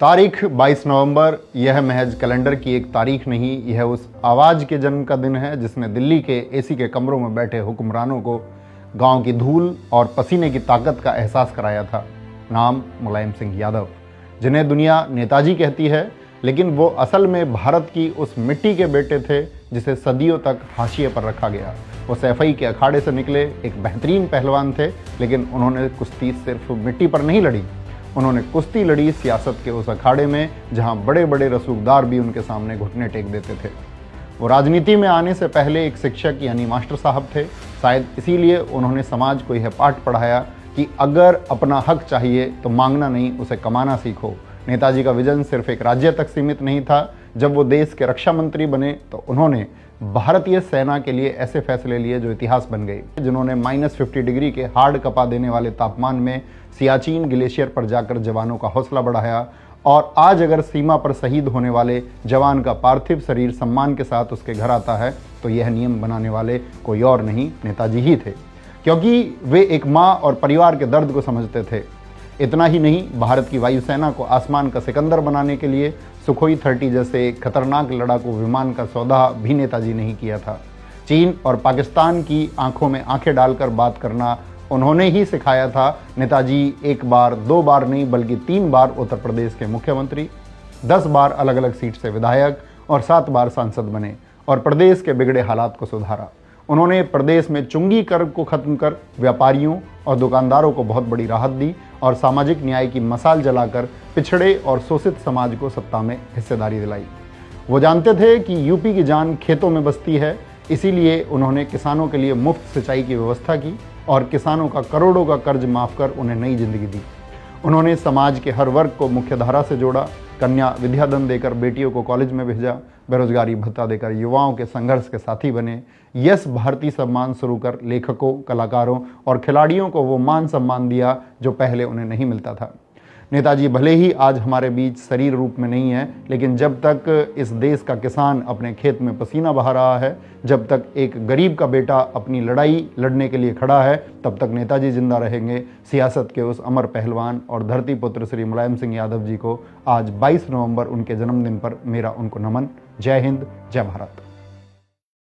तारीख 22 नवंबर, यह महज कैलेंडर की एक तारीख नहीं, यह उस आवाज़ के जन्म का दिन है जिसने दिल्ली के एसी के कमरों में बैठे हुक्मरानों को गांव की धूल और पसीने की ताकत का एहसास कराया था। नाम मुलायम सिंह यादव, जिन्हें दुनिया नेताजी कहती है, लेकिन वो असल में भारत की उस मिट्टी के बेटे थे जिसे सदियों तक हाशिए पर रखा गया। वो सैफई के अखाड़े से निकले एक बेहतरीन पहलवान थे, लेकिन उन्होंने कुश्ती सिर्फ मिट्टी पर नहीं लड़ी, उन्होंने कुश्ती लड़ी सियासत के उस अखाड़े में जहां बड़े बड़े रसूखदार भी उनके सामने घुटने टेक देते थे। वो राजनीति में आने से पहले एक शिक्षक यानी मास्टर साहब थे। शायद इसीलिए उन्होंने समाज को यह पाठ पढ़ाया कि अगर अपना हक चाहिए तो मांगना नहीं, उसे कमाना सीखो। नेताजी का विजन सिर्फ एक राज्य तक सीमित नहीं था। जब वो देश के रक्षा मंत्री बने तो उन्होंने भारतीय सेना के लिए ऐसे फैसले लिए जो इतिहास बन गए, जिन्होंने -50 डिग्री के हार्ड कपा देने वाले तापमान में सियाचिन ग्लेशियर पर जाकर जवानों का हौसला बढ़ाया। और आज अगर सीमा पर शहीद होने वाले जवान का पार्थिव शरीर सम्मान के साथ उसके घर आता है तो यह नियम बनाने वाले कोई और नहीं, नेताजी ही थे, क्योंकि वे एक माँ और परिवार के दर्द को समझते थे। इतना ही नहीं, भारत की वायुसेना को आसमान का सिकंदर बनाने के लिए सुखोई 30 जैसे खतरनाक लड़ाकू विमान का सौदा भी नेताजी ने ही किया था। चीन और पाकिस्तान की आंखों में आंखें डालकर बात करना उन्होंने ही सिखाया था। नेताजी एक बार, दो बार नहीं बल्कि 3 बार उत्तर प्रदेश के मुख्यमंत्री, 10 बार अलग अलग सीट से विधायक और 7 बार सांसद बने और प्रदेश के बिगड़े हालात को सुधारा। उन्होंने प्रदेश में चुंगी कर को खत्म कर व्यापारियों और दुकानदारों को बहुत बड़ी राहत दी और सामाजिक न्याय की मशाल जलाकर पिछड़े और शोषित समाज को सत्ता में हिस्सेदारी दिलाई। वो जानते थे कि यूपी की जान खेतों में बसती है, इसीलिए उन्होंने किसानों के लिए मुफ्त सिंचाई की व्यवस्था की और किसानों का करोड़ों का कर्ज माफ कर उन्हें नई जिंदगी दी। उन्होंने समाज के हर वर्ग को मुख्यधारा से जोड़ा, कन्या विद्याधन देकर बेटियों को कॉलेज में भेजा, बेरोजगारी भत्ता देकर युवाओं के संघर्ष के साथी बने, यस भारतीय सम्मान शुरू कर लेखकों, कलाकारों और खिलाड़ियों को वो मान सम्मान दिया जो पहले उन्हें नहीं मिलता था। नेताजी भले ही आज हमारे बीच शरीर रूप में नहीं है, लेकिन जब तक इस देश का किसान अपने खेत में पसीना बहा रहा है, जब तक एक गरीब का बेटा अपनी लड़ाई लड़ने के लिए खड़ा है, तब तक नेताजी जिंदा रहेंगे। सियासत के उस अमर पहलवान और धरती पुत्र श्री मुलायम सिंह यादव जी को आज 22 नवंबर उनके जन्मदिन पर मेरा उनको नमन। जय हिंद, जय भारत।